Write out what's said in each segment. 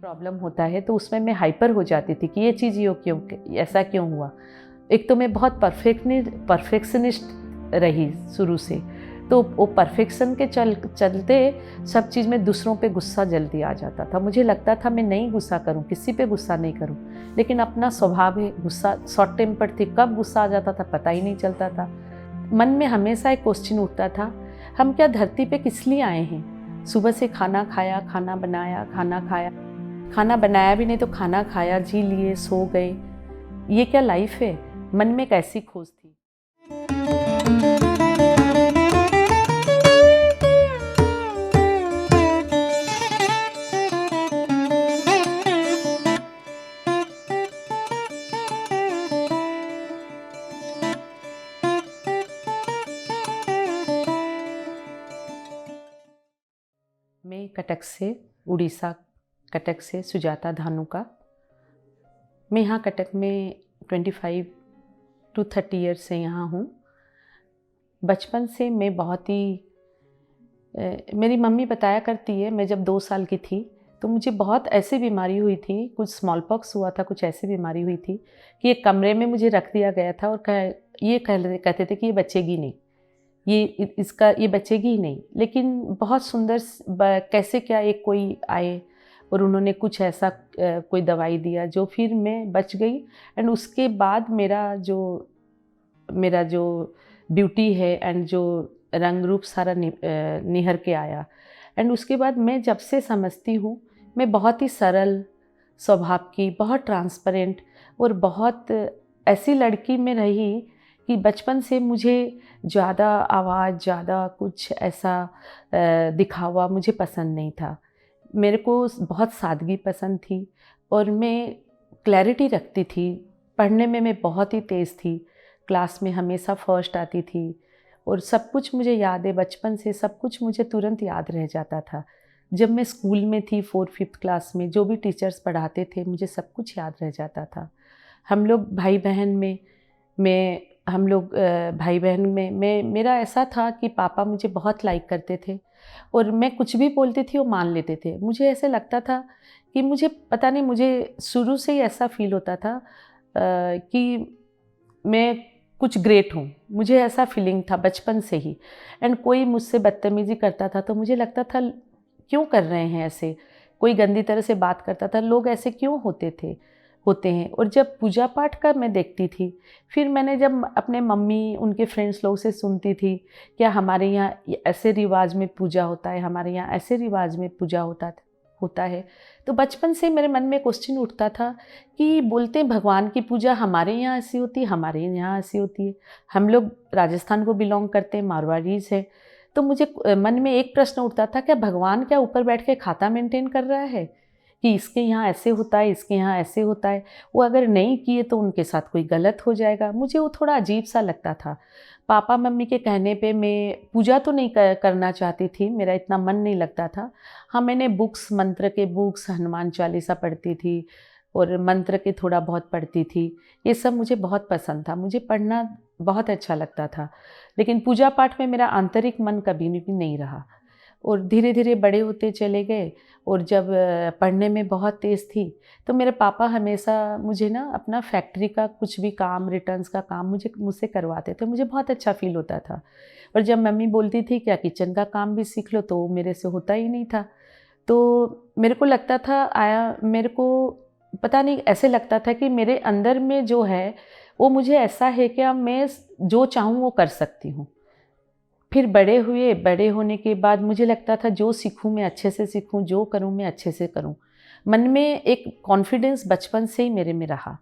Problem होता है तो उसमें मैं हाइपर हो जाती थी कि ये चीज़ ये क्यों, ऐसा क्यों हुआ। एक तो मैं बहुत परफेक्शनिस्ट रही शुरू से, तो वो परफेक्शन के चलते सब चीज़ में दूसरों पे गुस्सा जल्दी आ जाता था। मुझे लगता था मैं नहीं गुस्सा करूं, किसी पे गुस्सा नहीं करूं, लेकिन अपना स्वभाव है गुस्सा, शॉर्ट टेम्पर थी, कब गुस्सा आ जाता था पता ही नहीं चलता था। मन में हमेशा एक क्वेश्चन उठता था, हम क्या धरती पे किस लिए आए हैं? सुबह से खाना खाया, खाना बनाया, खाना खाया, खाना बनाया भी नहीं तो खाना खाया, जी लिए, सो गए, ये क्या लाइफ है? मन में एक ऐसी खोज थी। मैं कटक से, उड़ीसा कटक से सुजाता धानुका। मैं यहाँ कटक में 25 to 30 ईयर्स से यहाँ हूँ। बचपन से मैं बहुत ही मेरी मम्मी बताया करती है, मैं जब 2 साल की थी तो मुझे बहुत ऐसी बीमारी हुई थी, कुछ स्मॉल पॉक्स हुआ था, कुछ ऐसी बीमारी हुई थी कि एक कमरे में मुझे रख दिया गया था और कहते थे कि ये बचेगी नहीं, ये बचेगी ही नहीं। लेकिन बहुत सुंदर कैसे क्या एक कोई आए और उन्होंने कुछ ऐसा कोई दवाई दिया जो फिर मैं बच गई। एंड उसके बाद मेरा जो ब्यूटी है एंड जो रंग रूप सारा निहर के आया। एंड उसके बाद मैं जब से समझती हूँ, मैं बहुत ही सरल स्वभाव की, बहुत ट्रांसपेरेंट और बहुत ऐसी लड़की में रही कि बचपन से मुझे ज़्यादा आवाज़, ज़्यादा कुछ ऐसा दिखावा मुझे पसंद नहीं था। मेरे को बहुत सादगी पसंद थी और मैं क्लैरिटी रखती थी। पढ़ने में मैं बहुत ही तेज़ थी, क्लास में हमेशा फर्स्ट आती थी और सब कुछ मुझे याद है। बचपन से सब कुछ मुझे तुरंत याद रह जाता था। जब मैं स्कूल में थी 4th-5th क्लास में, जो भी टीचर्स पढ़ाते थे मुझे सब कुछ याद रह जाता था। हम लोग भाई बहन में मेरा ऐसा था कि पापा मुझे बहुत लाइक करते थे और मैं कुछ भी बोलती थी वो मान लेते थे। मुझे ऐसे लगता था कि मुझे पता नहीं, मुझे शुरू से ही ऐसा फील होता था कि मैं कुछ ग्रेट हूँ। मुझे ऐसा फीलिंग था बचपन से ही। एंड कोई मुझसे बदतमीज़ी करता था तो मुझे लगता था क्यों कर रहे हैं ऐसे, कोई गंदी तरह से बात करता था, लोग ऐसे क्यों होते हैं। और जब पूजा पाठ का मैं देखती थी, फिर मैंने जब अपने मम्मी उनके फ्रेंड्स लोग से सुनती थी, क्या हमारे यहाँ ऐसे रिवाज में पूजा होता है, हमारे यहाँ ऐसे रिवाज में पूजा होता है, तो बचपन से मेरे मन में क्वेश्चन उठता था कि बोलते हैं भगवान की पूजा हमारे यहाँ ऐसी होती है, हमारे यहाँ ऐसी होती है। हम लोग राजस्थान को बिलोंग करते हैं, मारवाड़ीज़ है, तो मुझे मन में एक प्रश्न उठता था, क्या भगवान क्या ऊपर बैठ के खाता मेंटेन कर रहा है कि इसके यहाँ ऐसे होता है, इसके यहाँ ऐसे होता है। वो अगर नहीं किए तो उनके साथ कोई गलत हो जाएगा। मुझे वो थोड़ा अजीब सा लगता था। पापा मम्मी के कहने पे मैं पूजा तो नहीं करना चाहती थी, मेरा इतना मन नहीं लगता था। हाँ, मैंने मंत्र के बुक्स, हनुमान चालीसा पढ़ती थी और मंत्र के थोड़ा बहुत पढ़ती थी। ये सब मुझे बहुत पसंद था, मुझे पढ़ना बहुत अच्छा लगता था। लेकिन पूजा पाठ में मेरा आंतरिक मन कभी भी नहीं रहा और धीरे धीरे बड़े होते चले गए। और जब पढ़ने में बहुत तेज़ थी तो मेरे पापा हमेशा मुझे ना अपना फैक्ट्री का कुछ भी काम, रिटर्न्स का काम मुझसे करवाते थे। मुझे बहुत अच्छा फील होता था। और जब मम्मी बोलती थी क्या किचन का काम भी सीख लो, तो मेरे से होता ही नहीं था। तो मेरे को लगता था मेरे को पता नहीं, ऐसे लगता था कि मेरे अंदर में जो है वो मुझे ऐसा है कि मैं जो चाहूँ वो कर सकती हूँ। फिर बड़े होने के बाद मुझे लगता था जो सीखूं मैं अच्छे से सीखूं, जो करूं मैं अच्छे से करूं। मन में एक कॉन्फिडेंस बचपन से ही मेरे में रहा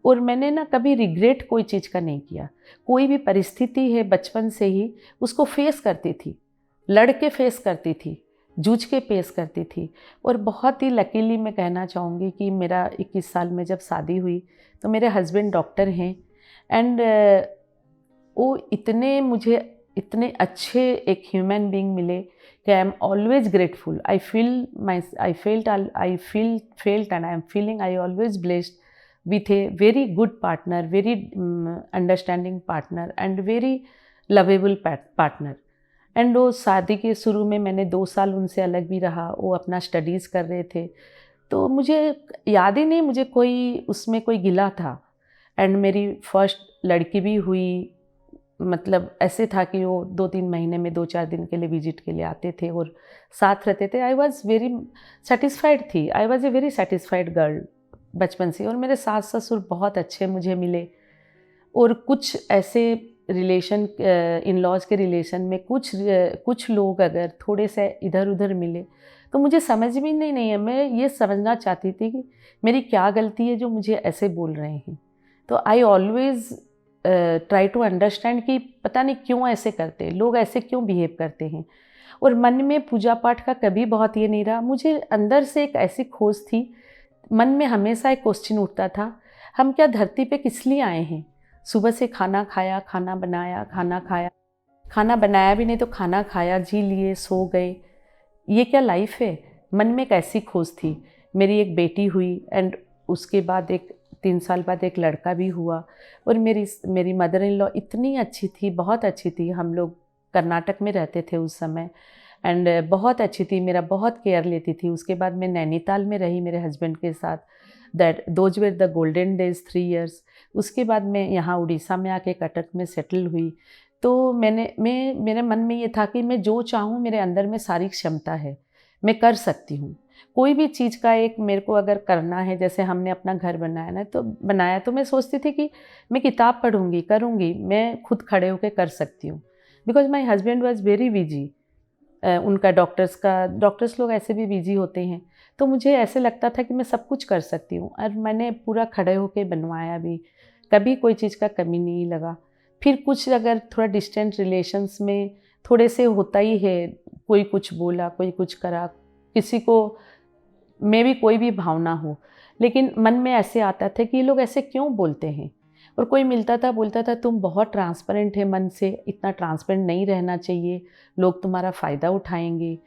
और मैंने ना कभी रिग्रेट कोई चीज़ का नहीं किया। कोई भी परिस्थिति है बचपन से ही उसको फेस करती थी, लड़ के फेस करती थी, जूझ के फेस करती थी। और बहुत ही लकीली मैं कहना चाहूँगी कि मेरा 21 साल में जब शादी हुई तो मेरे हस्बैंड डॉक्टर हैं। एंड वो इतने अच्छे एक ह्यूमन बीइंग मिले कि I am always grateful. I felt and I am feeling I always blessed with a very good partner, very understanding partner and very lovable partner. And वो शादी के शुरू में मैंने 2 साल उनसे अलग भी रहा। वो अपना स्टडीज़ कर रहे थे तो मुझे याद ही नहीं मुझे कोई उसमें कोई गिला था। एंड मेरी फर्स्ट लड़की भी हुई, मतलब ऐसे था कि वो 2-3 महीने में 2-4 दिन के लिए विजिट के लिए आते थे और साथ रहते थे। आई वॉज़ वेरी सेटिस्फाइड थी, I was a very satisfied girl बचपन से। और मेरे सास ससुर बहुत अच्छे मुझे मिले। और कुछ ऐसे रिलेशन, इन लॉज के रिलेशन में कुछ लोग अगर थोड़े से इधर उधर मिले तो मुझे समझ में नहीं है। मैं ये समझना चाहती थी कि मेरी क्या गलती है जो मुझे ऐसे बोल रहे हैं। तो I always try to understand कि पता नहीं क्यों ऐसे करते हैं लोग, ऐसे क्यों बिहेव करते हैं। और मन में पूजा पाठ का कभी बहुत ये नहीं रहा। मुझे अंदर से एक ऐसी खोज थी, मन में हमेशा एक क्वेश्चन उठता था, हम क्या धरती पे किस लिए आए हैं? सुबह से खाना खाया, खाना बनाया, खाना खाया, खाना बनाया भी नहीं तो खाना खाया, जी लिए, सो गए, ये क्या लाइफ है? मन में एक ऐसी खोज थी। मेरी एक बेटी हुई एंड उसके बाद एक 3 साल बाद एक लड़का भी हुआ। और मेरी मदर इन लॉ इतनी अच्छी थी, बहुत अच्छी थी। हम लोग कर्नाटक में रहते थे उस समय एंड बहुत अच्छी थी, मेरा बहुत केयर लेती थी। उसके बाद मैं नैनीताल में रही मेरे हस्बैंड के साथ। Those were the golden days, 3 years. उसके बाद मैं यहाँ उड़ीसा में आके कटक में सेटल हुई। तो मेरे मन में ये था कि मैं जो चाहूँ मेरे अंदर में सारी क्षमता है, मैं कर सकती हूँ। कोई भी चीज़ का एक मेरे को अगर करना है, जैसे हमने अपना घर बनाया तो मैं सोचती थी कि मैं किताब पढ़ूँगी, करूँगी, मैं खुद खड़े होकर कर सकती हूँ। Because my husband was very busy. उनका डॉक्टर्स लोग ऐसे भी बिजी होते हैं। तो मुझे ऐसे लगता था कि मैं सब कुछ कर सकती हूँ और मैंने पूरा खड़े होके बनवाया भी, कभी कोई चीज़ का कमी नहीं लगा। फिर कुछ अगर थोड़ा डिस्टेंट रिलेशंस में थोड़े से होता ही है, कोई कुछ बोला, कोई कुछ करा, किसी को मे भी कोई भी भावना हो, लेकिन मन में ऐसे आता था कि ये लोग ऐसे क्यों बोलते हैं। और कोई मिलता था बोलता था तुम बहुत ट्रांसपेरेंट है मन से, इतना ट्रांसपेरेंट नहीं रहना चाहिए, लोग तुम्हारा फ़ायदा उठाएंगे।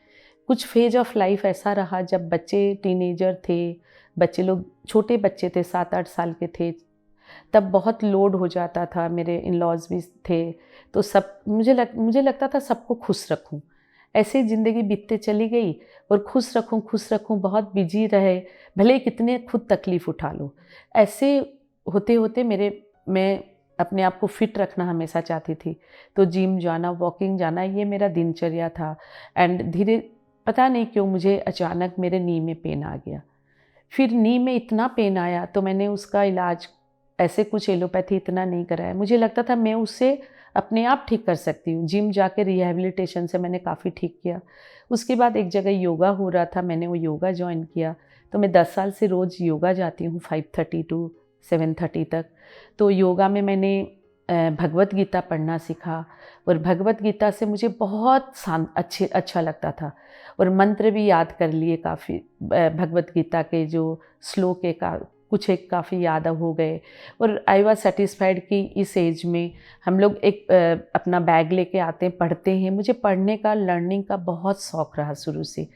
कुछ फेज ऑफ लाइफ ऐसा रहा जब बच्चे टीनेजर थे, बच्चे लोग छोटे बच्चे थे, 7-8 साल के थे, तब बहुत लोड हो जाता था। मेरे इन लॉज भी थे, तो सब मुझे लगता था सबको खुश रखूं। ऐसे ही ज़िंदगी बीतते चली गई और खुश रखूं, बहुत बिजी रहे, भले ही कितने खुद तकलीफ़ उठा लो। ऐसे होते होते मैं अपने आप को फिट रखना हमेशा चाहती थी। तो जिम जाना, वॉकिंग जाना, ये मेरा दिनचर्या था। एंड पता नहीं क्यों मुझे अचानक मेरे नी में पेन आ गया। फिर नी में इतना पेन आया तो मैंने उसका इलाज, ऐसे कुछ एलोपैथी इतना नहीं कराया। मुझे लगता था मैं उससे अपने आप ठीक कर सकती हूँ। जिम जाके रिहैबिलिटेशन से मैंने काफ़ी ठीक किया। उसके बाद एक जगह योगा हो रहा था, मैंने वो योगा जॉइन किया। तो मैं 10 साल से रोज़ योगा जाती हूँ, 5:30 टू 7:30 तक। तो योगा में मैंने भगवत गीता पढ़ना सीखा और भगवत गीता से मुझे बहुत अच्छा लगता था। और मंत्र भी याद कर लिए काफ़ी, भगवत गीता के जो श्लोक है कुछ एक काफ़ी याद हो गए। और आई वॉज सेटिस्फाइड कि इस एज में हम लोग एक अपना बैग लेके आते हैं, पढ़ते हैं। मुझे पढ़ने का, लर्निंग का बहुत शौक़ रहा शुरू से।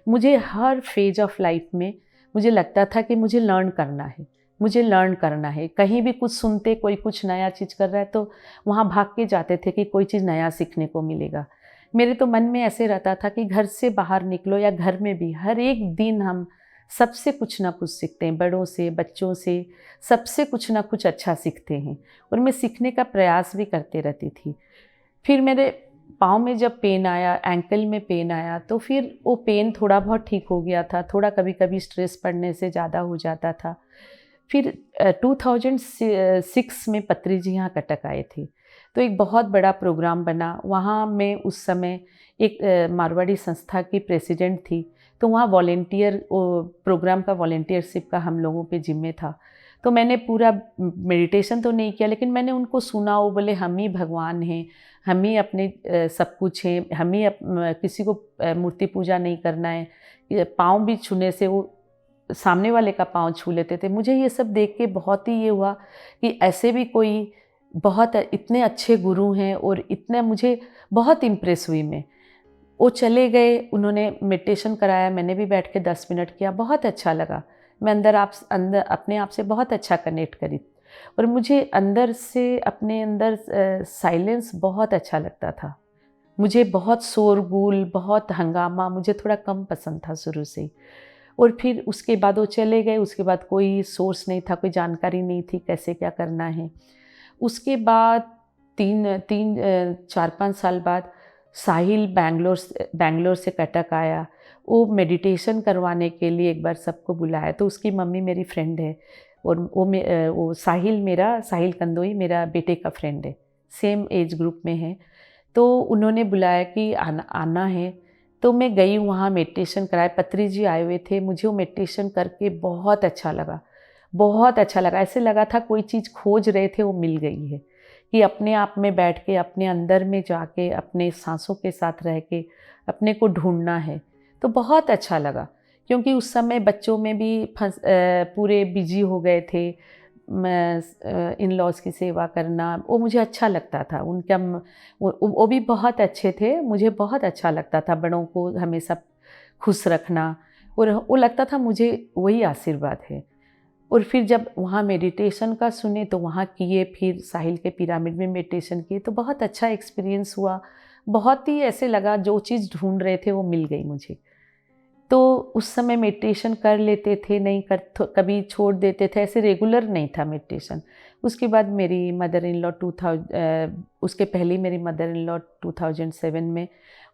मुझे हर फेज ऑफ लाइफ में मुझे लगता था कि मुझे लर्न करना है। कहीं भी कुछ सुनते, कोई कुछ नया चीज़ कर रहा है तो वहाँ भाग के जाते थे कि कोई चीज़ नया सीखने को मिलेगा। मेरे तो मन में ऐसे रहता था कि घर से बाहर निकलो या घर में भी, हर एक दिन हम सबसे कुछ ना कुछ सीखते हैं, बड़ों से, बच्चों से, सबसे कुछ ना कुछ अच्छा सीखते हैं। और मैं सीखने का प्रयास भी करते रहती थी। फिर मेरे पाँव में जब पेन आया, एंकल में पेन आया, तो फिर वो पेन थोड़ा बहुत ठीक हो गया था। थोड़ा कभी-कभी स्ट्रेस पड़ने से ज़्यादा हो जाता था। फिर 2006 में पत्री जी यहाँ कटक आए थे, तो एक बहुत बड़ा प्रोग्राम बना। वहाँ मैं उस समय एक मारवाड़ी संस्था की प्रेसिडेंट थी, तो वहाँ प्रोग्राम का वॉलंटियरशिप का हम लोगों पे जिम्मे था। तो मैंने पूरा मेडिटेशन तो नहीं किया, लेकिन मैंने उनको सुना। वो बोले हम ही भगवान हैं, हम ही अपने सब कुछ हैं, हम ही किसी को मूर्ति पूजा नहीं करना है। पाँव भी छूने से वो सामने वाले का पाँव छू लेते थे। मुझे ये सब देख के बहुत ही ये हुआ कि ऐसे भी कोई बहुत इतने अच्छे गुरु हैं, और इतने मुझे बहुत इम्प्रेस हुई मैं। वो चले गए, उन्होंने मेडिटेशन कराया, मैंने भी बैठ के 10 मिनट किया, बहुत अच्छा लगा। मैं अंदर अपने आप से बहुत अच्छा कनेक्ट करी और मुझे अंदर से अपने अंदर साइलेंस बहुत अच्छा लगता था। मुझे बहुत शोरगुल, बहुत हंगामा मुझे थोड़ा कम पसंद था शुरू से ही। और फिर उसके बाद वो चले गए। उसके बाद कोई सोर्स नहीं था, कोई जानकारी नहीं थी कैसे क्या करना है। उसके बाद 4-5 साल बाद साहिल बैंगलोर से कटक आया। वो मेडिटेशन करवाने के लिए एक बार सबको बुलाया, तो उसकी मम्मी मेरी फ्रेंड है और वो साहिल कंदोई मेरा बेटे का फ्रेंड है, सेम एज ग्रुप में है। तो उन्होंने बुलाया कि आना है। तो मैं गई वहाँ, मेडिटेशन कराया। पत्री जी आए हुए थे। मुझे वो मेडिटेशन करके बहुत अच्छा लगा, बहुत अच्छा लगा। ऐसे लगा था कोई चीज़ खोज रहे थे वो मिल गई है, कि अपने आप में बैठ के, अपने अंदर में जाके, अपने सांसों के साथ रह के अपने को ढूंढना है। तो बहुत अच्छा लगा, क्योंकि उस समय बच्चों में भी पूरे बिजी हो गए थे। मैं इन लॉज की सेवा करना वो मुझे अच्छा लगता था। वो भी बहुत अच्छे थे, मुझे बहुत अच्छा लगता था बड़ों को हमेशा खुश रखना, और वो लगता था मुझे वही आशीर्वाद है। और फिर जब वहाँ मेडिटेशन का सुने तो वहाँ किए, फिर साहिल के पिरामिड में मेडिटेशन किए, तो बहुत अच्छा एक्सपीरियंस हुआ। बहुत ही ऐसे लगा जो चीज़ ढूंढ रहे थे वो मिल गई मुझे। तो उस समय मेडिटेशन कर लेते थे, नहीं कर कभी छोड़ देते थे, ऐसे रेगुलर नहीं था मेडिटेशन। उसके बाद मेरी मदर इन लॉ उसके पहले मेरी मदर इन लॉ 2007 में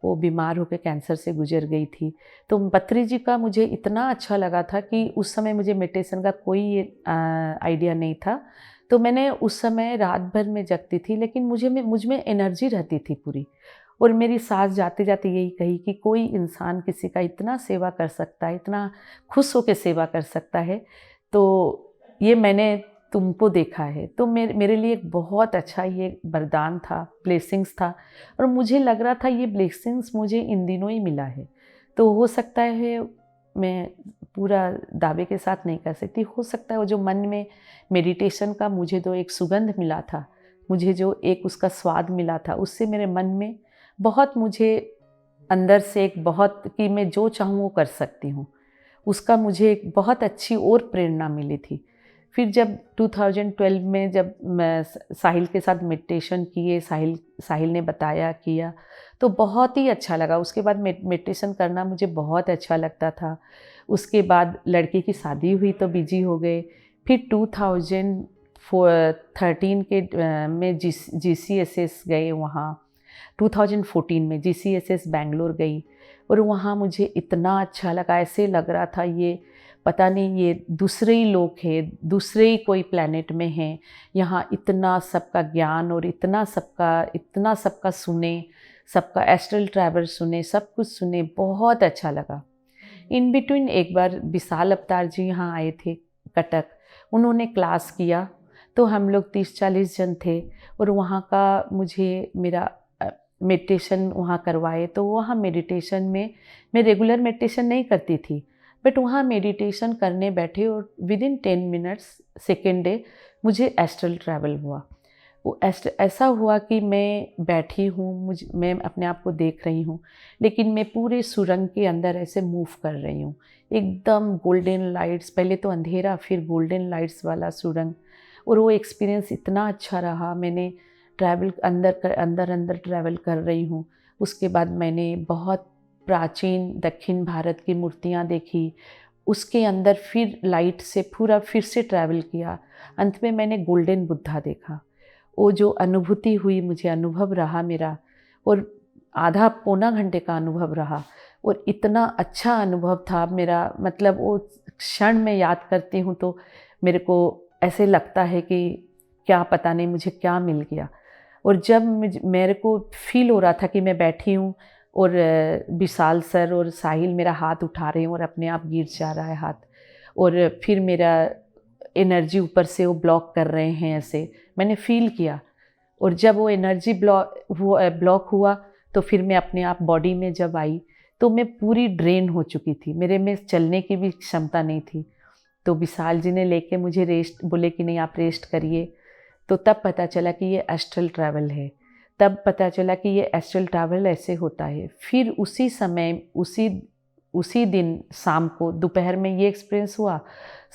वो बीमार होकर कैंसर से गुजर गई थी। तो पत्री जी का मुझे इतना अच्छा लगा था कि उस समय मुझे मेडिटेशन का कोई आइडिया नहीं था। तो मैंने उस समय रात भर में जगती थी, लेकिन मुझ में एनर्जी रहती थी पूरी। और मेरी सास जाते जाते यही कही कि कोई इंसान किसी का इतना सेवा कर सकता है, इतना खुश होकर सेवा कर सकता है, तो ये मैंने तुमको देखा है। तो मेरे लिए एक बहुत अच्छा ये वरदान था, ब्लेसिंग्स था। और मुझे लग रहा था ये ब्लेसिंग्स मुझे इन दिनों ही मिला है। तो हो सकता है, मैं पूरा दावे के साथ नहीं कर सकती, हो सकता है वो जो मन में मेडिटेशन का मुझे जो एक सुगंध मिला था, मुझे जो एक उसका स्वाद मिला था, उससे मेरे मन में बहुत, मुझे अंदर से एक बहुत, कि मैं जो चाहूँ वो कर सकती हूँ, उसका मुझे एक बहुत अच्छी और प्रेरणा मिली थी। फिर जब 2012 में जब मैं साहिल के साथ मेडिटेशन किए, साहिल ने बताया, किया, तो बहुत ही अच्छा लगा। उसके बाद मेडिटेशन करना मुझे बहुत अच्छा लगता था। उसके बाद लड़के की शादी हुई तो बिजी हो गए। फिर 2013 के में GCSS गए वहाँ। 2014 में GCSS बैंगलोर गई, और वहाँ मुझे इतना अच्छा लगा, ऐसे लग रहा था ये पता नहीं ये दूसरे ही लोग हैं, दूसरे ही कोई प्लैनेट में हैं। यहाँ इतना सबका ज्ञान और इतना सबका सुने, सबका एस्ट्रल ट्रैवल सुने, सब कुछ सुने, बहुत अच्छा लगा। इन बिटवीन एक बार विशाल अवतार जी यहाँ आए थे कटक, उन्होंने क्लास किया, तो हम लोग 30-40 जन थे, और वहाँ का मुझे मेरा मेडिटेशन वहाँ करवाए। तो वहाँ मेडिटेशन में मैं रेगुलर मेडिटेशन नहीं करती थी, बट वहाँ मेडिटेशन करने बैठे और विदिन 10 मिनट्स सेकेंड डे मुझे एस्ट्रल ट्रैवल हुआ। वो ऐसा हुआ कि मैं बैठी हूँ, मैं अपने आप को देख रही हूँ, लेकिन मैं पूरे सुरंग के अंदर ऐसे मूव कर रही हूँ। एकदम गोल्डन लाइट्स, पहले तो अंधेरा फिर गोल्डन लाइट्स वाला सुरंग, और वो एक्सपीरियंस इतना अच्छा रहा। मैंने ट्रैवल अंदर ट्रैवल कर रही हूँ। उसके बाद मैंने बहुत प्राचीन दक्षिण भारत की मूर्तियाँ देखी, उसके अंदर फिर लाइट से पूरा फिर से ट्रैवल किया। अंत में मैंने गोल्डन बुद्धा देखा। वो जो अनुभूति हुई, मुझे अनुभव रहा मेरा, और आधा पौना घंटे का अनुभव रहा, और इतना अच्छा अनुभव था मेरा। मतलब वो क्षण में याद करती हूँ तो मेरे को ऐसे लगता है कि क्या पता नहीं मुझे क्या मिल गया। और जब मेरे को फील हो रहा था कि मैं बैठी हूँ और विशाल सर और साहिल मेरा हाथ उठा रहे हैं और अपने आप गिर जा रहा है हाथ, और फिर मेरा एनर्जी ऊपर से वो ब्लॉक कर रहे हैं, ऐसे मैंने फील किया। और जब वो एनर्जी ब्लॉक हुआ तो फिर मैं अपने आप बॉडी में जब आई तो मैं पूरी ड्रेन हो चुकी थी, मेरे में चलने की भी क्षमता नहीं थी। तो विशाल जी ने लेके मुझे रेस्ट बोले कि नहीं आप रेस्ट करिए। तो तब पता चला कि ये एस्ट्रल ट्रैवल है, तब पता चला कि ये एस्ट्रल ट्रैवल ऐसे होता है। फिर उसी समय उसी दिन शाम को दोपहर में ये एक्सपीरियंस हुआ।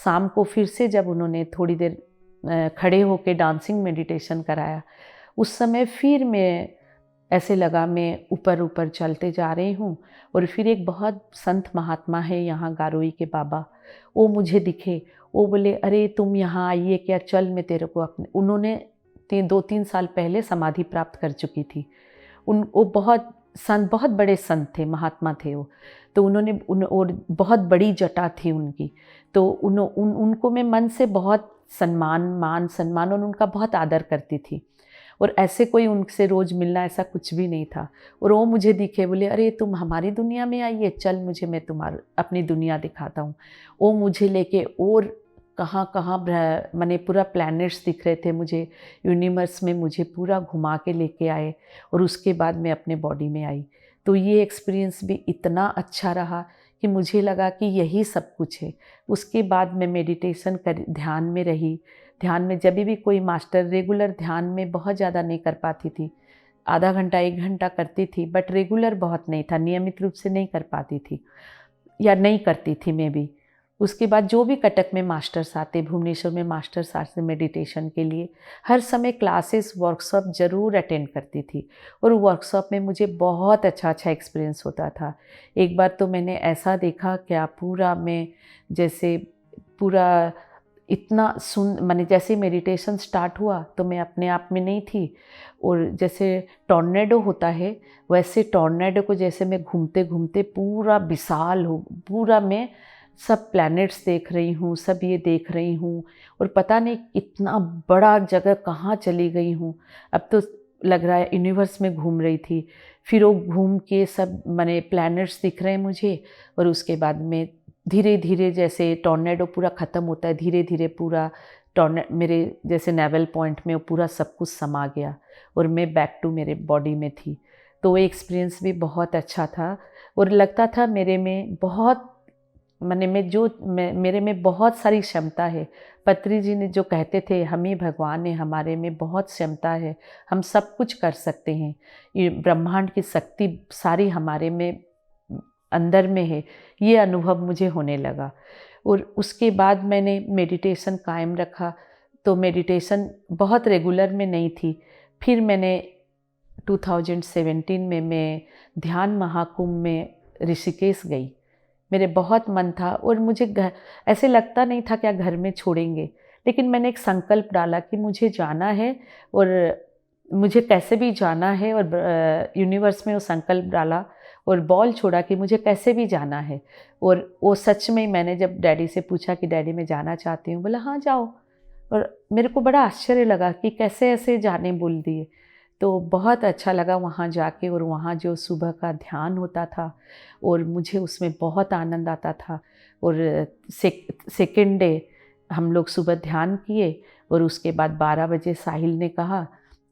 शाम को फिर से जब उन्होंने थोड़ी देर खड़े होके डांसिंग मेडिटेशन कराया, उस समय फिर मैं ऐसे लगा मैं ऊपर ऊपर चलते जा रही हूँ। और फिर एक बहुत संत महात्मा है यहाँ गारोई के बाबा, वो मुझे दिखे। वो बोले, अरे तुम यहाँ आई है क्या, चल मैं तेरे को अपने, उन्होंने 2-3 साल पहले समाधि प्राप्त कर चुकी थी। वो बहुत संत, बहुत बड़े संत थे, महात्मा थे वो। तो उन्होंने और बहुत बड़ी जटा थी उनकी। तो उनको मैं मन से बहुत मान सम्मान और उनका बहुत आदर करती थी। और ऐसे कोई उनसे रोज़ मिलना ऐसा कुछ भी नहीं था। और वो मुझे दिखे, बोले, अरे तुम हमारी दुनिया में आई है, चल मुझे, मैं अपनी दुनिया दिखाता हूँ। वो मुझे लेके और कहाँ कहाँ मैंने पूरा प्लैनेट्स दिख रहे थे मुझे, यूनिवर्स में मुझे पूरा घुमा के लेके आए। और उसके बाद मैं अपने बॉडी में आई। तो ये एक्सपीरियंस भी इतना अच्छा रहा कि मुझे लगा कि यही सब कुछ है। उसके बाद मैं मेडिटेशन कर, ध्यान में रही। ध्यान में जब भी कोई मास्टर, रेगुलर ध्यान में बहुत ज़्यादा नहीं कर पाती थी, आधा घंटा 1 घंटा करती थी, बट रेगुलर बहुत नहीं था, नियमित रूप से नहीं कर पाती थी या नहीं करती थी मैं भी। उसके बाद जो भी कटक में मास्टर्स आते, भुवनेश्वर में मास्टर्स आते मेडिटेशन के लिए, हर समय क्लासेस, वर्कशॉप ज़रूर अटेंड करती थी। और वर्कशॉप में मुझे बहुत अच्छा एक्सपीरियंस होता था। एक बार तो मैंने ऐसा देखा, क्या पूरा मैं जैसे पूरा इतना मैंने जैसे मेडिटेशन स्टार्ट हुआ तो मैं अपने आप में नहीं थी। और जैसे टॉर्नेडो होता है, वैसे टॉर्नेडो को जैसे मैं घूमते घूमते पूरा विशाल हो, पूरा मैं सब प्लैनेट्स देख रही हूँ, सब ये देख रही हूँ। और पता नहीं इतना बड़ा जगह कहाँ चली गई हूँ। अब तो लग रहा है यूनिवर्स में घूम रही थी। फिर वो घूम के सब मैंने प्लैनेट्स दिख रहे हैं मुझे। और उसके बाद में धीरे धीरे जैसे टॉर्नेडो पूरा ख़त्म होता है, धीरे धीरे पूरा मेरे जैसे नेवल पॉइंट में वो पूरा सब कुछ समा गया और मैं बैक टू मेरे बॉडी में थी। तो वो एक्सपीरियंस भी बहुत अच्छा था। और लगता था मेरे में बहुत, मेरे में बहुत सारी क्षमता है। पत्री जी ने जो कहते थे, हम ही भगवान है, हमारे में बहुत क्षमता है, हम सब कुछ कर सकते हैं, ये ब्रह्मांड की शक्ति सारी हमारे में अंदर में है, ये अनुभव मुझे होने लगा। और उसके बाद मैंने मेडिटेशन कायम रखा। तो मेडिटेशन बहुत रेगुलर में नहीं थी। फिर मैंने 2017 में मैं ध्यान महाकुंभ में ऋषिकेश गई। मेरे बहुत मन था और मुझे ऐसे लगता नहीं था क्या घर में छोड़ेंगे, लेकिन मैंने एक संकल्प डाला कि मुझे जाना है और मुझे कैसे भी जाना है। और यूनिवर्स में वो संकल्प डाला और बॉल छोड़ा कि मुझे कैसे भी जाना है। और वो सच में, मैंने जब डैडी से पूछा कि डैडी मैं जाना चाहती हूँ, बोला हाँ जाओ। और मेरे को बड़ा आश्चर्य लगा कि कैसे ऐसे जाने बोल दिए। तो बहुत अच्छा लगा वहाँ जाके। और वहाँ जो सुबह का ध्यान होता था और मुझे उसमें बहुत आनंद आता था। और सेकेंड डे हम लोग सुबह ध्यान किए और उसके बाद 12 बजे साहिल ने कहा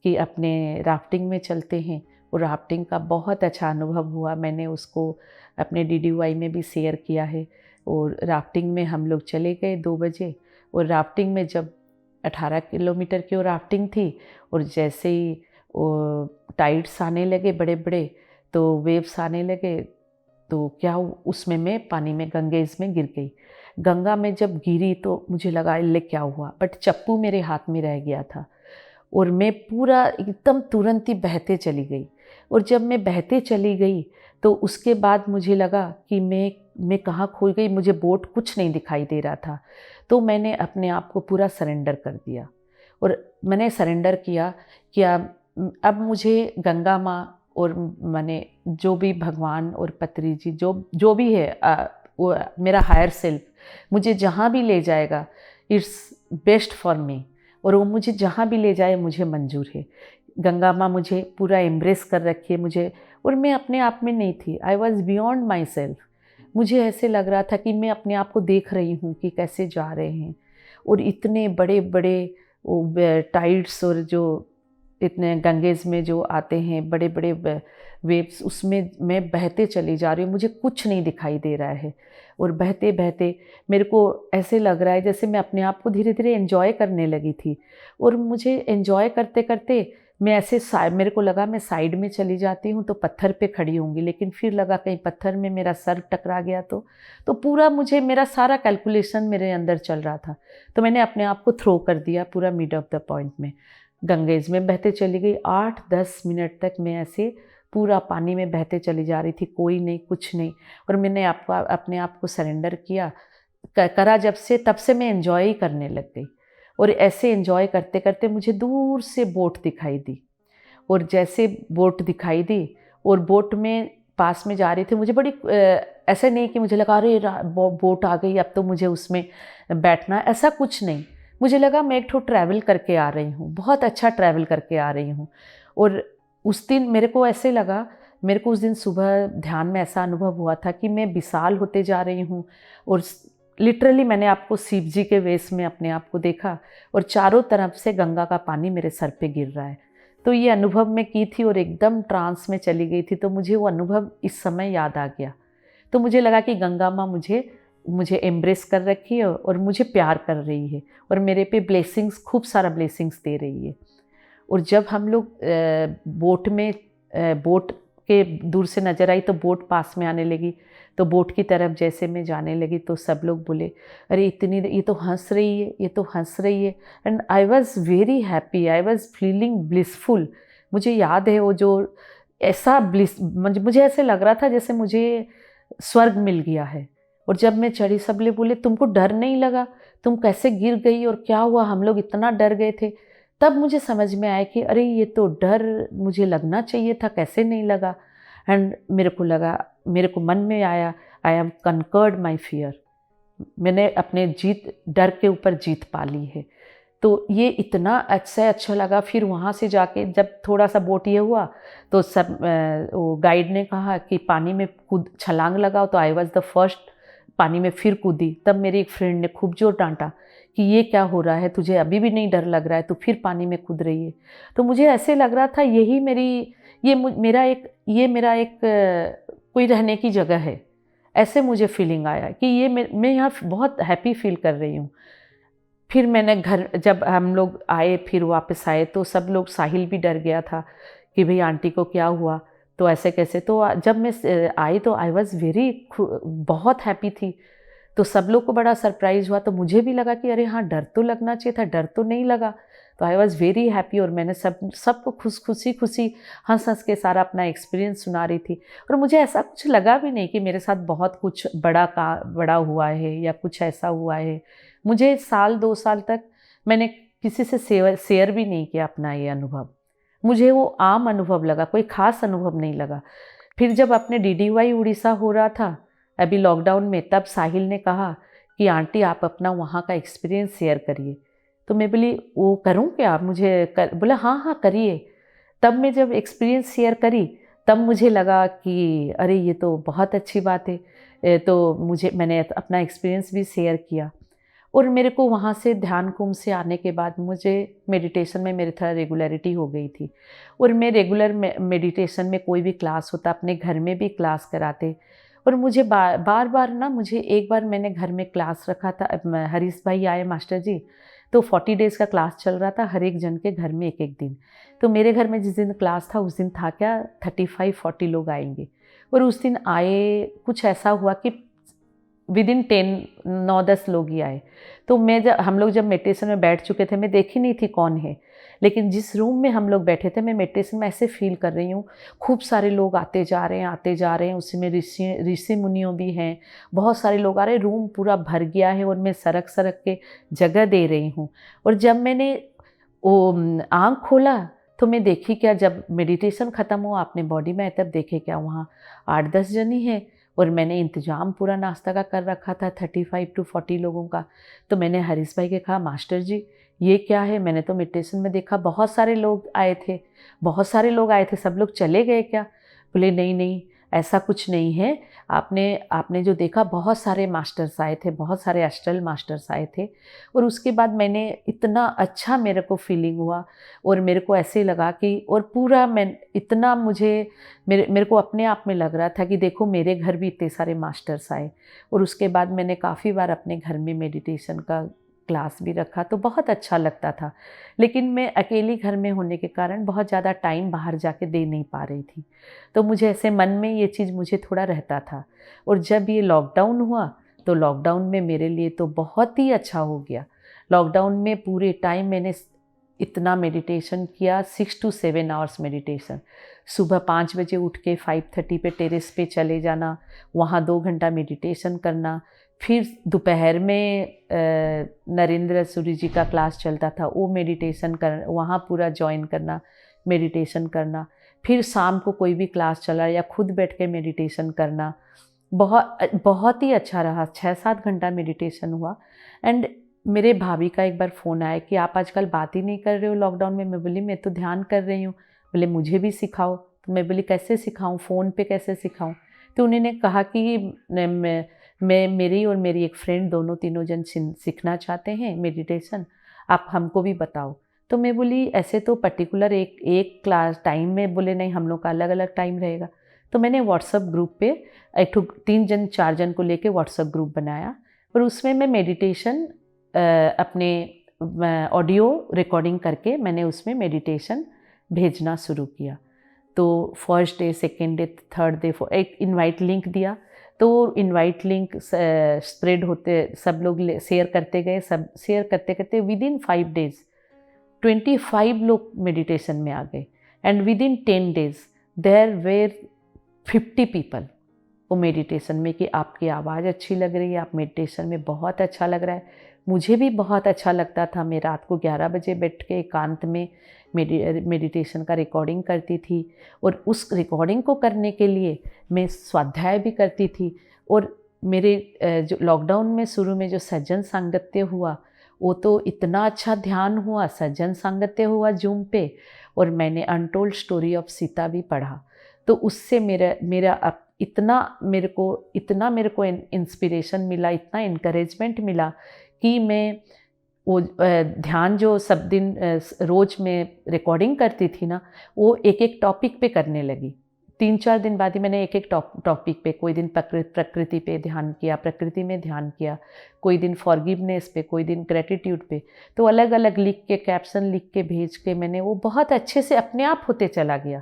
कि अपने राफ्टिंग में चलते हैं। और राफ्टिंग का बहुत अच्छा अनुभव हुआ। मैंने उसको अपने DDY में भी शेयर किया है। और राफ्टिंग में हम लोग चले गए 2 बजे। और राफ्टिंग में जब 18 किलोमीटर की वो राफ्टिंग थी और जैसे ही वो टाइड्स आने लगे बड़े बड़े, तो वेव्स आने लगे, तो क्या उसमें मैं पानी में गंगेज में गिर गई। गंगा में जब गिरी तो मुझे लगा इल्ले क्या हुआ, बट चप्पू मेरे हाथ में रह गया था और मैं पूरा एकदम तुरंत ही बहते चली गई। और जब मैं बहते चली गई तो उसके बाद मुझे लगा कि मैं कहाँ खो गई, मुझे बोट कुछ नहीं दिखाई दे रहा था। तो मैंने अपने आप को पूरा सरेंडर कर दिया। और मैंने सरेंडर किया कि अब मुझे गंगा माँ और मैंने जो भी भगवान और पत्री जी जो भी है, वो मेरा हायर सेल्फ मुझे जहाँ भी ले जाएगा, इट्स बेस्ट फॉर मी। और वो मुझे जहाँ भी ले जाए मुझे मंजूर है। गंगा माँ मुझे पूरा एम्ब्रेस कर रखी है मुझे। और मैं अपने आप में नहीं थी, I was beyond my self. मुझे ऐसे लग रहा था कि मैं अपने आप को देख रही हूँ कि कैसे जा रहे हैं। और इतने बड़े बड़े वो टाइड्स और जो इतने गंगेज में जो आते हैं बड़े बड़े वेव्स, उसमें मैं बहते चली जा रही हूँ, मुझे कुछ नहीं दिखाई दे रहा है। और बहते बहते मेरे को ऐसे लग रहा है जैसे मैं अपने आप को धीरे धीरे एंजॉय करने लगी थी। और मुझे एंजॉय करते करते मैं ऐसे मेरे को लगा मैं साइड में चली जाती हूँ तो पत्थर पे खड़ी होंगी, लेकिन फिर लगा कहीं पत्थर में मेरा सर टकरा गया तो पूरा मुझे, मेरा सारा कैलकुलेशन मेरे अंदर चल रहा था। तो मैंने अपने आप को थ्रो कर दिया पूरा मिड ऑफ द पॉइंट में। गंगेज में बहते चली गई। 8-10 मिनट तक मैं ऐसे पूरा पानी में बहते चली जा रही थी, कोई नहीं, कुछ नहीं। और मैंने अपने आप को सरेंडर किया करा जब से, तब से मैं एंजॉय ही करने लग गई। और ऐसे एंजॉय करते करते मुझे दूर से बोट दिखाई दी, और जैसे बोट दिखाई दी और बोट में पास में जा रही थी, मुझे बड़ी ऐसे नहीं कि मुझे लगा अरे बोट आ गई अब तो मुझे उसमें बैठना, ऐसा कुछ नहीं। मुझे लगा मैं एक ठो ट्रैवल करके आ रही हूँ, बहुत अच्छा ट्रैवल करके आ रही हूँ। और उस दिन मेरे को ऐसे लगा, मेरे को उस दिन सुबह ध्यान में ऐसा अनुभव हुआ था कि मैं विशाल होते जा रही हूँ, और लिटरली मैंने आपको शिव जी के वेश में अपने आप को देखा, और चारों तरफ से गंगा का पानी मेरे सर पे गिर रहा है। तो ये अनुभव मैं की थी और एकदम ट्रांस में चली गई थी। तो मुझे वो अनुभव इस समय याद आ गया। तो मुझे लगा कि गंगा माँ मुझे एम्ब्रेस कर रखी है और मुझे प्यार कर रही है, और मेरे पे ब्लेसिंग्स, खूब सारा ब्लेसिंग्स दे रही है। और जब हम लोग बोट के दूर से नज़र आई तो बोट पास में आने लगी, तो बोट की तरफ जैसे मैं जाने लगी तो सब लोग बोले अरे ये तो हंस रही है, ये तो हंस रही है। And I was very happy, I was feeling blissful. मुझे याद है वो जो ऐसा मुझे ऐसे लग रहा था जैसे मुझे स्वर्ग मिल गया है। और जब मैं चढ़ी, सब लोग बोले तुमको डर नहीं लगा, तुम कैसे गिर गई और क्या हुआ, हम लोग इतना डर गए थे। तब मुझे समझ में आया कि अरे ये तो डर मुझे लगना चाहिए था, कैसे नहीं लगा। एंड मेरे को मन में आया I have conquered my fear, मैंने अपने डर के ऊपर जीत पा ली है। तो ये इतना अच्छा लगा। फिर वहाँ से जाके जब थोड़ा सा बोट ये हुआ तो सब वो गाइड ने कहा कि पानी में छलांग लगाओ, तो आई वॉज द फर्स्ट पानी में फिर कूदी। तब मेरी एक फ्रेंड ने खूब जोर डांटा कि ये क्या हो रहा है, तुझे अभी भी नहीं डर लग रहा है, तो फिर पानी में कूद रही है। तो मुझे ऐसे लग रहा था यही मेरा एक कोई रहने की जगह है। ऐसे मुझे फीलिंग आया कि ये मैं यहाँ बहुत हैप्पी फील कर रही हूँ। फिर मैंने जब हम लोग आए, फिर वापस आए, तो सब लोग, साहिल भी डर गया था कि भाई आंटी को क्या हुआ, तो ऐसे कैसे। तो जब मैं आई तो आई वॉज बहुत हैप्पी थी। तो सब लोग को बड़ा सरप्राइज हुआ, तो मुझे भी लगा कि अरे हाँ, डर तो लगना चाहिए था, डर तो नहीं लगा। तो आई वॉज वेरी हैप्पी, और मैंने सबको खुशी हंस हंस के सारा अपना एक्सपीरियंस सुना रही थी। और मुझे ऐसा कुछ लगा भी नहीं कि मेरे साथ बहुत कुछ बड़ा हुआ है या कुछ ऐसा हुआ है। मुझे 1-2 साल तक मैंने किसी से शेयर भी नहीं किया अपना ये अनुभव। मुझे वो आम अनुभव लगा, कोई खास अनुभव नहीं लगा। फिर जब अपने DDY उड़ीसा हो रहा था अभी लॉकडाउन में, तब साहिल ने कहा कि आंटी आप अपना वहाँ का एक्सपीरियंस शेयर करिए। तो मैं बोली वो करूँ क्या, बोला हाँ करिए। तब मैं जब एक्सपीरियंस शेयर करी, तब मुझे लगा कि अरे ये तो बहुत अच्छी बात है। तो मैंने अपना एक्सपीरियंस भी शेयर किया। और मेरे को वहाँ से ध्यान कुंभ से आने के बाद मुझे मेडिटेशन में मेरी थोड़ा रेगुलरिटी हो गई थी। और मैं रेगुलर मेडिटेशन में कोई भी क्लास होता, अपने घर में भी क्लास कराते। और मुझे बार बार ना, मुझे एक बार मैंने घर में क्लास रखा था, हरीश भाई आए मास्टर जी, तो 40 डेज़ का क्लास चल रहा था, हर एक जन के घर में एक दिन। तो मेरे घर में जिस दिन क्लास था उस दिन था क्या 35-40 लोग आएंगे। और उस दिन आए, कुछ ऐसा हुआ कि विदिन 9-10 लोग ही आए। तो हम लोग जब मेडिटेशन में बैठ चुके थे, मैं देखी नहीं थी कौन है, लेकिन जिस रूम में हम लोग बैठे थे, मैं मेडिटेशन में ऐसे फील कर रही हूँ खूब सारे लोग आते जा रहे हैं। उसी में ऋषि मुनियों भी हैं, बहुत सारे लोग आ रहे हैं, रूम पूरा भर गया है। और मैं सरक के जगह दे रही हूँ। और जब मैंने वो आँख खोला तो मैं देखी क्या, जब मेडिटेशन ख़त्म हुआ अपने बॉडी में, तब देखे क्या वहाँ 8-10 जन ही हैं। और मैंने इंतज़ाम पूरा नाश्ता का कर रखा था 35-40 लोगों का। तो मैंने हरीश भाई के कहा मास्टर जी ये क्या है, मैंने तो मेडिटेशन में देखा बहुत सारे लोग आए थे, सब लोग चले गए क्या। बोले नहीं ऐसा कुछ नहीं है, आपने जो देखा बहुत सारे मास्टर्स आए थे, बहुत सारे एस्ट्रल मास्टर्स आए थे। और उसके बाद मैंने इतना अच्छा मेरे को फीलिंग हुआ, और मेरे को ऐसे लगा कि, और पूरा मेरे को अपने आप में लग रहा था कि देखो मेरे घर भी इतने सारे मास्टर्स आए। और उसके बाद मैंने काफ़ी बार अपने घर में मेडिटेशन का क्लास भी रखा, तो बहुत अच्छा लगता था। लेकिन मैं अकेली घर में होने के कारण बहुत ज़्यादा टाइम बाहर जाके दे नहीं पा रही थी। तो मुझे ऐसे मन में ये चीज़ मुझे थोड़ा रहता था। और जब ये लॉकडाउन हुआ तो लॉकडाउन में मेरे लिए तो बहुत ही अच्छा हो गया। लॉकडाउन में पूरे टाइम मैंने इतना मेडिटेशन किया, 6 to 7 आवर्स मेडिटेशन। सुबह 5 बजे उठ के 5:30 पे टेरेस पे चले जाना, वहाँ 2 घंटा मेडिटेशन करना। फिर दोपहर में नरेंद्र सूरी जी का क्लास चलता था, वो मेडिटेशन कर वहाँ पूरा ज्वाइन करना, मेडिटेशन करना। फिर शाम को कोई भी क्लास चला या खुद बैठ के मेडिटेशन करना। बहुत ही अच्छा रहा, 6-7 घंटा मेडिटेशन हुआ। एंड मेरे भाभी का एक बार फ़ोन आया कि आप आजकल बात ही नहीं कर रहे हो लॉकडाउन में। मैं बोली मैं तो ध्यान कर रही हूँ। बोले मुझे भी सिखाओ। तो मैं बोली कैसे सिखाऊँ, फ़ोन पे कैसे सिखाऊँ। तो उन्होंने कहा कि मैं मेरी और मेरी एक फ्रेंड दोनों तीनों जन सीखना चाहते हैं मेडिटेशन, आप हमको भी बताओ। तो मैं बोली ऐसे तो पर्टिकुलर एक क्लास टाइम में, बोले नहीं हम लोग का अलग अलग टाइम रहेगा। तो मैंने व्हाट्सएप ग्रुप पे 3-4 जन को लेके व्हाट्सएप ग्रुप बनाया और उसमें मैं मेडिटेशन अपने ऑडियो रिकॉर्डिंग करके मैंने उसमें मेडिटेशन भेजना शुरू किया। तो first day, second day, third day एक इनवाइट लिंक दिया। तो इनवाइट लिंक स्प्रेड होते, सब लोग शेयर करते गए, सब शेयर करते करते विद इन 5 डेज 25 लोग मेडिटेशन में आ गए। And within 10 days there were 50 people वो मेडिटेशन में, कि आपकी आवाज़ अच्छी लग रही है, आप मेडिटेशन में बहुत अच्छा लग रहा है। मुझे भी बहुत अच्छा लगता था। मैं रात को 11 बजे बैठ के एकांत में मेडिटेशन का रिकॉर्डिंग करती थी और उस रिकॉर्डिंग को करने के लिए मैं स्वाध्याय भी करती थी। और मेरे जो लॉकडाउन में शुरू में जो सज्जन सांगत्य हुआ, वो तो इतना अच्छा ध्यान हुआ, सज्जन सांगत्य हुआ जूम पे, और मैंने अनटोल्ड स्टोरी ऑफ सीता भी पढ़ा। तो उससे मेरा इतना मेरे को इंस्पिरेशन मिला, इतना इनकरेजमेंट मिला कि मैं वो ध्यान जो सब दिन रोज में रिकॉर्डिंग करती थी ना, वो एक एक टॉपिक पे करने लगी। 3-4 दिन बाद ही मैंने एक एक टॉपिक पे, कोई दिन प्रकृति पे ध्यान किया, प्रकृति में ध्यान किया, कोई दिन फॉरगिवनेस पे, कोई दिन ग्रेटिट्यूड पे। तो अलग अलग लिख के, कैप्शन लिख के भेज के मैंने वो बहुत अच्छे से अपने आप होते चला गया।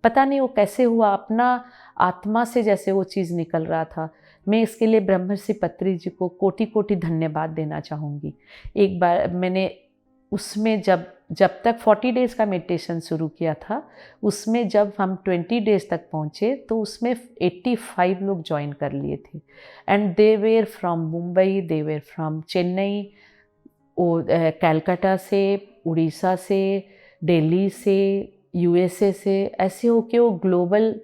पता नहीं वो कैसे हुआ, अपना आत्मा से जैसे वो चीज़ निकल रहा था। मैं इसके लिए ब्रह्मर्षि पत्री जी को कोटि कोटि धन्यवाद देना चाहूँगी। एक बार मैंने उसमें जब तक 40 डेज़ का मेडिटेशन शुरू किया था, उसमें जब हम 20 डेज़ तक पहुँचे तो उसमें 85 लोग ज्वाइन कर लिए थे। And they were from Mumbai, they were from Chennai, Calcutta से, उड़ीसा से, दिल्ली से, यूएसए से, ऐसे हो के वो ग्लोबल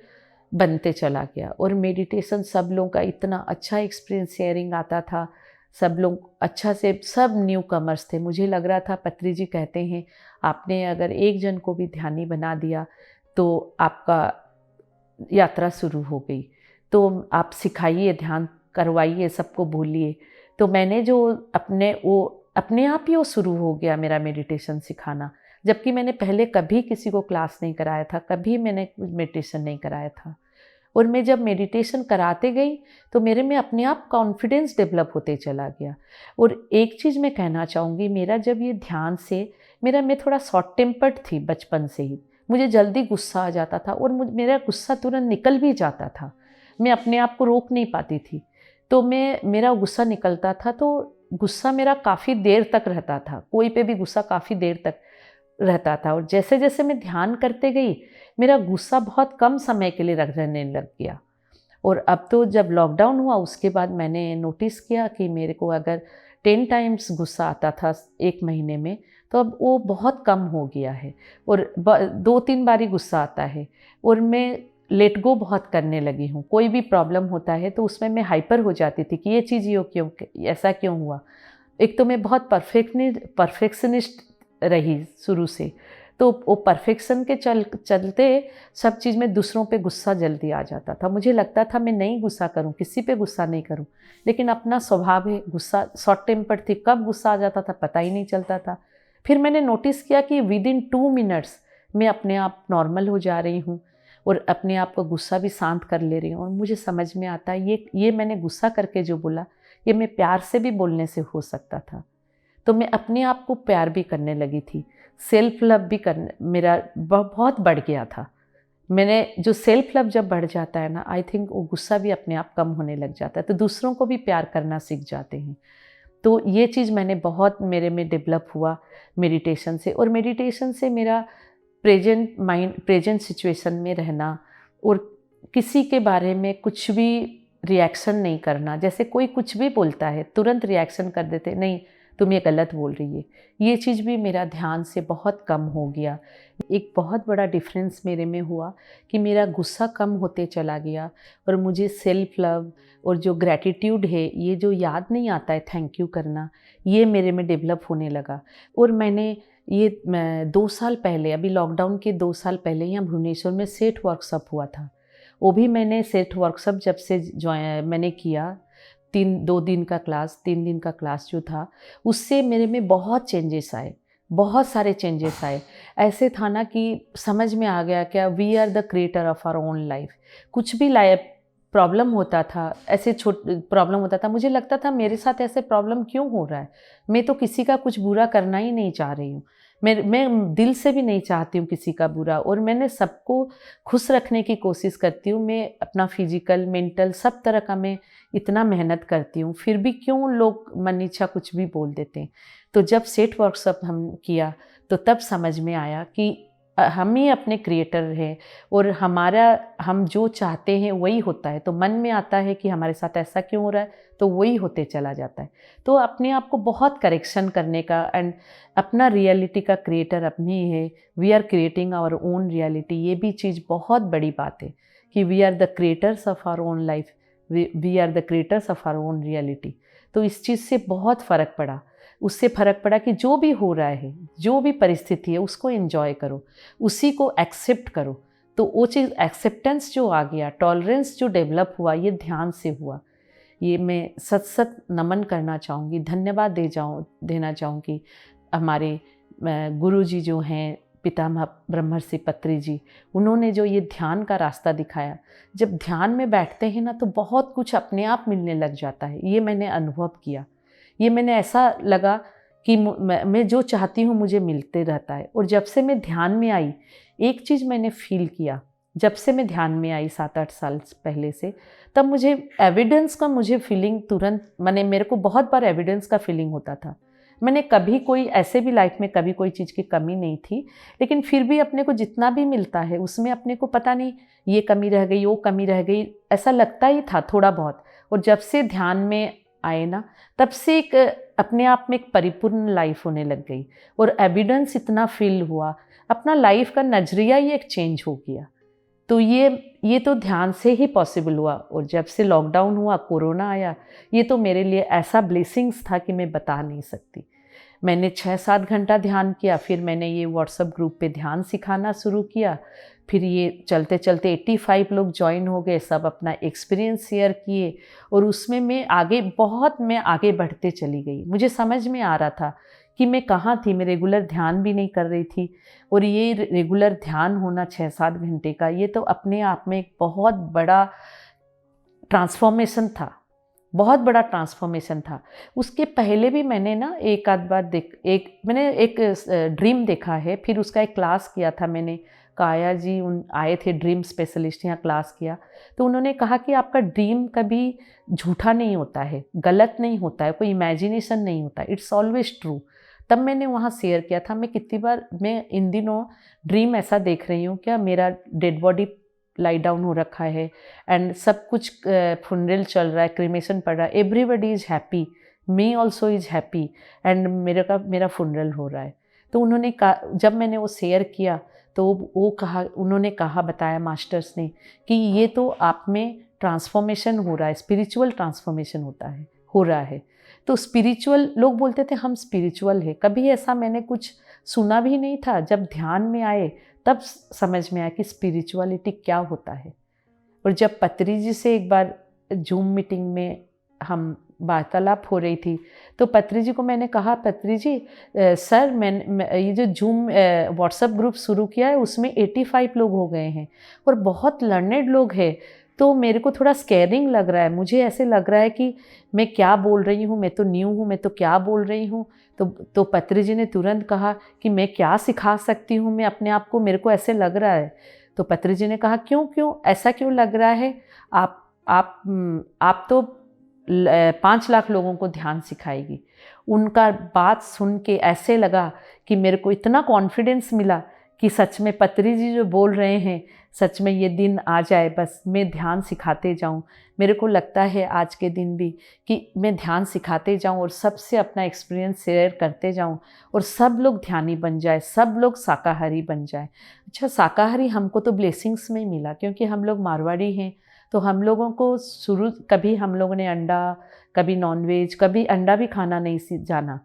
बनते चला गया। और मेडिटेशन सब लोगों का इतना अच्छा एक्सपीरियंस शेयरिंग आता था। सब लोग अच्छा से, सब न्यू कमर्स थे। मुझे लग रहा था, पत्री जी कहते हैं आपने अगर एक जन को भी ध्यानी बना दिया तो आपका यात्रा शुरू हो गई। तो आप सिखाइए, ध्यान करवाइए, सबको बोलिए। तो मैंने जो अपने आप ही वो शुरू हो गया मेरा मेडिटेशन सिखाना। जबकि मैंने पहले कभी किसी को क्लास नहीं कराया था, कभी मैंने मेडिटेशन नहीं कराया था। और मैं जब मेडिटेशन कराते गई तो मेरे में अपने आप कॉन्फिडेंस डेवलप होते चला गया। और एक चीज़ मैं कहना चाहूँगी, मेरा जब ये ध्यान से मैं थोड़ा शॉर्ट टेम्पर्ड थी बचपन से ही। मुझे जल्दी गुस्सा आ जाता था और मेरा गुस्सा तुरंत निकल भी जाता था। मैं अपने आप को रोक नहीं पाती थी। तो मेरा गुस्सा निकलता था तो गुस्सा मेरा काफ़ी देर तक रहता था। कोई पे भी गुस्सा काफ़ी देर तक रहता था। और जैसे जैसे मैं ध्यान करते गई, मेरा गुस्सा बहुत कम समय के लिए रहने लग गया। और अब तो जब लॉकडाउन हुआ उसके बाद मैंने नोटिस किया कि मेरे को अगर 10 टाइम्स गुस्सा आता था एक महीने में, तो अब वो बहुत कम हो गया है। और 2-3 बार ही गुस्सा आता है। और मैं लेट गो बहुत करने लगी हूँ। कोई भी प्रॉब्लम होता है तो उसमें मैं हाइपर हो जाती थी कि ये चीज़ ऐसा क्यों हुआ। एक तो मैं बहुत परफेक्शनिस्ट रही शुरू से, तो वो परफेक्शन के चलते सब चीज़ में दूसरों पे गुस्सा जल्दी आ जाता था। मुझे लगता था मैं नहीं गुस्सा करूं, किसी पे गुस्सा नहीं करूं, लेकिन अपना स्वभाव है गुस्सा, शॉर्ट टेम्पर्ड थी, कब गुस्सा आ जाता था पता ही नहीं चलता था। फिर मैंने नोटिस किया कि विद इन 2 मिनट्स मैं अपने आप नॉर्मल हो जा रही हूँ और अपने आप को गुस्सा भी शांत कर ले रही हूँ। और मुझे समझ में आता है ये मैंने गुस्सा करके जो बोला, ये मैं प्यार से भी बोलने से हो सकता था। तो मैं अपने आप को प्यार भी करने लगी थी। सेल्फ लव भी मेरा बहुत बढ़ गया था। मैंने जो सेल्फ लव जब बढ़ जाता है ना, आई थिंक वो गुस्सा भी अपने आप कम होने लग जाता है। तो दूसरों को भी प्यार करना सीख जाते हैं। तो ये चीज़ मैंने बहुत मेरे में डेवलप हुआ मेडिटेशन से। और मेडिटेशन से मेरा प्रेजेंट सिचुएशन में रहना और किसी के बारे में कुछ भी रिएक्शन नहीं करना। जैसे कोई कुछ भी बोलता है तुरंत रिएक्शन कर देते, नहीं तुम ये गलत बोल रही है, ये चीज़ भी मेरा ध्यान से बहुत कम हो गया। एक बहुत बड़ा डिफरेंस मेरे में हुआ कि मेरा गुस्सा कम होते चला गया और मुझे सेल्फ लव और जो ग्रैटिट्यूड है, ये जो याद नहीं आता है थैंक यू करना, ये मेरे में डेवलप होने लगा। और मैं 2 साल पहले, अभी लॉकडाउन के 2 साल पहले यहाँ भुवनेश्वर में सेठ वर्कशॉप हुआ था। वो भी मैंने सेठ वर्कशॉप जब से मैंने किया, 3 दिन का क्लास जो था, उससे मेरे में बहुत चेंजेस आए, बहुत सारे चेंजेस आए। ऐसे था ना कि समझ में आ गया क्या we are the creator of our own life. कुछ भी लाइफ प्रॉब्लम होता था, ऐसे प्रॉब्लम होता था, मुझे लगता था मेरे साथ ऐसे प्रॉब्लम क्यों हो रहा है, मैं तो किसी का कुछ बुरा करना ही नहीं चाह रही हूँ, मैं दिल से भी नहीं चाहती हूँ किसी का बुरा, और मैंने सबको खुश रखने की कोशिश करती हूँ। मैं अपना फिजिकल मेंटल सब तरह का मैं इतना मेहनत करती हूँ, फिर भी क्यों लोग मन इच्छा कुछ भी बोल देते हैं। तो जब सेट वर्कशॉप हम किया तो तब समझ में आया कि हम ही अपने क्रिएटर हैं और हम जो चाहते हैं वही होता है। तो मन में आता है कि हमारे साथ ऐसा क्यों हो रहा है, तो वही होते चला जाता है। तो अपने आप को बहुत करेक्शन करने का, एंड अपना रियलिटी का क्रिएटर अपनी है, we are creating our own reality, ये भी चीज़ बहुत बड़ी बात है कि we are the creators of our own life, we are the creators of our own reality. तो इस चीज़ से बहुत फ़र्क पड़ा। उससे फ़र्क पड़ा कि जो भी हो रहा है, जो भी परिस्थिति है, उसको एंजॉय करो, उसी को एक्सेप्ट करो। तो वो चीज़ एक्सेप्टेंस जो आ गया, टॉलरेंस जो डेवलप हुआ, ये ध्यान से हुआ। ये मैं सत नमन करना चाहूँगी, धन्यवाद देना चाहूँगी हमारे गुरुजी जो हैं, पितामह ब्रह्मर्षि पत्री जी, उन्होंने जो ये ध्यान का रास्ता दिखाया। जब ध्यान में बैठते हैं ना तो बहुत कुछ अपने आप मिलने लग जाता है, ये मैंने अनुभव किया। ये मैंने ऐसा लगा कि मैं जो चाहती हूँ मुझे मिलते रहता है। और जब से मैं ध्यान में आई, एक चीज़ मैंने फील किया, जब से मैं ध्यान में आई 7-8 साल पहले से, तब मुझे एविडेंस का फीलिंग तुरंत, मेरे को बहुत बार एविडेंस का फीलिंग होता था। मैंने कभी कोई ऐसे भी लाइफ में कभी कोई चीज़ की कमी नहीं थी, लेकिन फिर भी अपने को जितना भी मिलता है उसमें अपने को पता नहीं ये कमी रह गई, वो कमी रह गई, ऐसा लगता ही था थोड़ा बहुत। और जब से ध्यान में आए ना, तब से एक अपने आप में एक परिपूर्ण लाइफ होने लग गई और एविडेंस इतना फील हुआ, अपना लाइफ का नजरिया ही एक चेंज हो गया। तो ये तो ध्यान से ही पॉसिबल हुआ। और जब से लॉकडाउन हुआ, कोरोना आया, ये तो मेरे लिए ऐसा ब्लेसिंग्स था कि मैं बता नहीं सकती। मैंने 6-7 घंटा ध्यान किया, फिर मैंने ये व्हाट्सएप ग्रुप पे ध्यान सिखाना शुरू किया, फिर ये चलते चलते 85 लोग ज्वाइन हो गए, सब अपना एक्सपीरियंस शेयर किए, और उसमें मैं आगे बढ़ते चली गई। मुझे समझ में आ रहा था कि मैं कहाँ थी, मैं रेगुलर ध्यान भी नहीं कर रही थी, और ये रेगुलर ध्यान होना 6-7 घंटे का, ये तो अपने आप में एक बहुत बड़ा ट्रांसफॉर्मेशन था, बहुत बड़ा ट्रांसफॉर्मेशन था। उसके पहले भी मैंने ना मैंने एक ड्रीम देखा है, फिर उसका एक क्लास किया था मैंने। काया जी आए थे, ड्रीम स्पेशलिस्ट, यहाँ क्लास किया, तो उन्होंने कहा कि आपका ड्रीम कभी झूठा नहीं होता है, गलत नहीं होता है, कोई इमेजिनेशन नहीं होता, इट्स ऑलवेज ट्रू। तब मैंने वहाँ शेयर किया था, मैं कितनी बार मैं इन दिनों ड्रीम ऐसा देख रही हूँ, क्या मेरा डेड बॉडी लाई डाउन हो रखा है एंड सब कुछ फुनरल चल रहा है, क्रीमेशन पड़ रहा है, everybody is happy, me also is happy, and मेरा फुनरल हो रहा है। तो उन्होंने कहा, जब मैंने वो शेयर किया तो उन्होंने बताया मास्टर्स ने कि ये तो आप में ट्रांसफॉर्मेशन हो रहा है, स्पिरिचुअल ट्रांसफॉर्मेशन हो रहा है। तो स्पिरिचुअल, लोग बोलते थे हम स्पिरिचुअल है, कभी ऐसा मैंने कुछ सुना भी नहीं था। जब ध्यान में आए तब समझ में आया कि स्पिरिचुअलिटी क्या होता है। और जब पत्री जी से एक बार जूम मीटिंग में हम वार्तालाप हो रही थी, तो पत्री जी को मैंने कहा, पत्री जी सर ये जो जूम व्हाट्सएप ग्रुप शुरू किया है उसमें 85 लोग हो गए हैं और बहुत लर्नेड लोग हैं, तो मेरे को थोड़ा स्कैरिंग लग रहा है, मुझे ऐसे लग रहा है कि मैं क्या बोल रही हूँ, मैं तो न्यू हूँ, मैं तो क्या बोल रही हूँ। तो पत्री जी ने तुरंत कहा कि मैं क्या सिखा सकती हूँ, मैं अपने आप को, मेरे को ऐसे लग रहा है। तो पत्री जी ने कहा क्यों ऐसा क्यों लग रहा है, आप तो 5 लाख लोगों को ध्यान सिखाएगी। उनका बात सुन के ऐसे लगा कि मेरे को इतना कॉन्फिडेंस मिला कि सच में पत्री जी जो बोल रहे हैं, सच में ये दिन आ जाए, बस मैं ध्यान सिखाते जाऊं। मेरे को लगता है आज के दिन भी कि मैं ध्यान सिखाते जाऊं और सबसे अपना एक्सपीरियंस शेयर करते जाऊं और सब लोग ध्यानी बन जाए, सब लोग शाकाहारी बन जाए। अच्छा, शाकाहारी हमको तो ब्लेसिंग्स में मिला क्योंकि हम लोग मारवाड़ी हैं, तो हम लोगों को शुरू कभी हम लोगों ने अंडा, कभी नॉनवेज, कभी अंडा भी खाना नहीं जाना,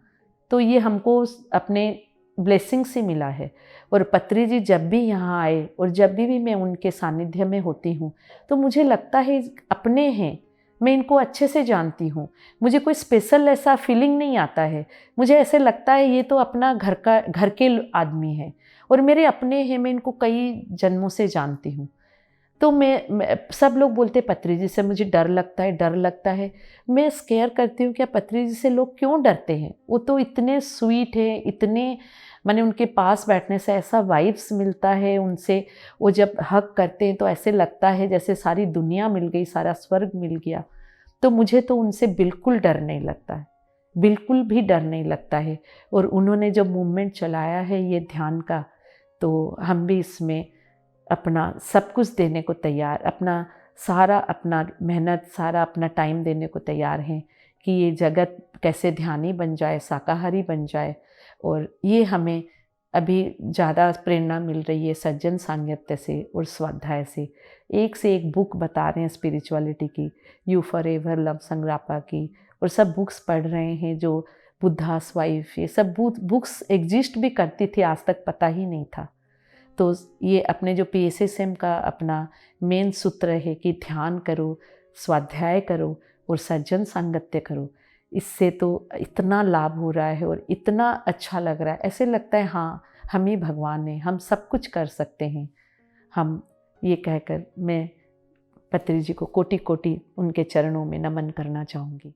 तो ये हमको अपने ब्लेसिंग से मिला है। और पत्री जी जब भी यहाँ आए और जब भी मैं उनके सानिध्य में होती हूँ तो मुझे लगता है अपने हैं, मैं इनको अच्छे से जानती हूँ, मुझे कोई स्पेशल ऐसा फीलिंग नहीं आता है। मुझे ऐसे लगता है ये तो अपना घर के आदमी है और मेरे अपने हैं, मैं इनको कई जन्मों से जानती हूँ। तो मैं सब लोग बोलते पत्री जी से मुझे डर लगता है, डर लगता है। मैं स्केयर करती हूँ क्या पत्री जी से लोग क्यों डरते हैं? वो तो इतने स्वीट है, इतने, मैंने उनके पास बैठने से ऐसा वाइब्स मिलता है उनसे। वो जब हग करते हैं तो ऐसे लगता है जैसे सारी दुनिया मिल गई, सारा स्वर्ग मिल गया। तो मुझे तो उनसे बिल्कुल डर नहीं लगता है, बिल्कुल भी डर नहीं लगता है। और उन्होंने जो मूवमेंट चलाया है ये ध्यान का, तो हम भी इसमें अपना सब कुछ देने को तैयार, अपना सारा अपना मेहनत, सारा अपना टाइम देने को तैयार हैं कि ये जगत कैसे ध्यानी बन जाए, शाकाहारी बन जाए। और ये हमें अभी ज़्यादा प्रेरणा मिल रही है सज्जन सांगत्य से और स्वाध्याय से। एक से एक बुक बता रहे हैं स्पिरिचुअलिटी की, यू फॉरएवर लव संग्रापा की, और सब बुक्स पढ़ रहे हैं जो बुद्धास वाइफ, ये सब बुक्स एग्जिस्ट भी करती थी, आज तक पता ही नहीं था। तो ये अपने जो PSSM का अपना मेन सूत्र है कि ध्यान करो, स्वाध्याय करो और सज्जन सांगत्य करो। इससे तो इतना लाभ हो रहा है और इतना अच्छा लग रहा है, ऐसे लगता है हाँ हम ही भगवान हैं, हम सब कुछ कर सकते हैं। हम ये कहकर मैं पत्री जी को कोटि कोटि उनके चरणों में नमन करना चाहूँगी।